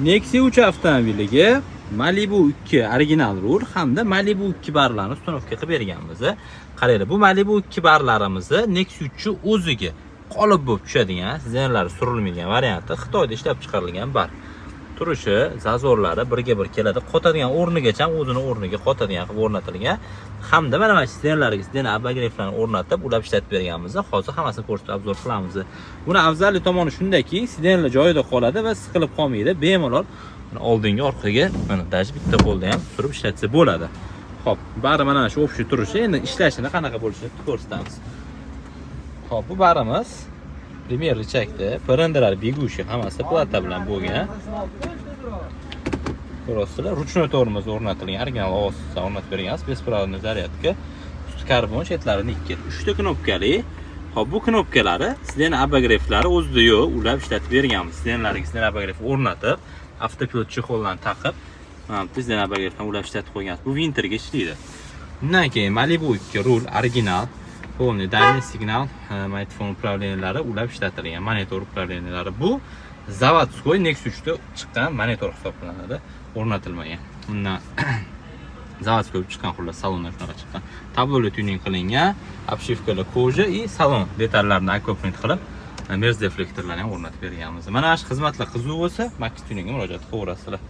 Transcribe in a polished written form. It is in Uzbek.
Nexia 3 avtomobiliga Malibu 2 original rul hamda Malibu 2 barlarni uстановка qilib berganmiz. Qaranglar, bu Malibu 2 barlarimizni Nexia 3 o'ziga qolib bo'lib tushadigan, siznalari surilmagan varianti Xitoyda ishlab chiqarilgan bar. Turishi, zazorlari birga bir keladi. Qotadigan o'rnigacha o'zini o'rniga qotadigan qilib o'rnatilgan. Hamda mana siznalariga sizdan abagreeflarni o'rnatib, ulab ishlatib berganmiz. Hozir hammasini ko'rsatib obzor qilamiz. Buni afzalli tomoni shundaki, siznallar joyida qoladi va siqilib qolmaydi. Bemalol oldinga orqaga mana даже bitta qo'lda ham surib ishlatsa bo'ladi. Xo'p, bari mana shu общий turishi, endi ishlashini qanaqa bo'lishini ko'rsatamiz. Xo'p, bu barimiz primer richakda, parandalar begushi hammasi plata bilan bo'lgan. Ko'rasizlar, ruchnoy tormoz o'rnatilgan, original ovozsiz o'rnatib berganmiz, besprovодный zaryadka, usti karbon, chetlari nikkel. 3 ta knopkali. Xo'p, bu knopkalari sizlarning abagreeflari o'zida yo'q, ulab ishlatib berganmiz. Sizlarga abagreef o'rnatib, avtopilot chexoldan taqib, bizdan abagreefdan ulab ishlatib qo'yganmiz. Bu vinterga ishlaydi. Bundan keyin Malibu 2 rul original, полный дальний signal, mikrofon upravleniyalari ulab ishlatilgan, monitor upravleniyalari. Bu zavodskoy Nexia 3 da chiqqan monitor hisoblanadi, o'rnatilmagan. Bundan zavodskoy chiqqan xullas salondan shunaqa chiqqan. Tabloli tuning qilingan, obshivkalar koja и salon detallarini akopment qilib, Merz deflektorlarni ham o'rnatib berganmiz. Mana shu xizmatlar qiziq bo'lsa, Max Tuningga murojaat qilaverasizlar.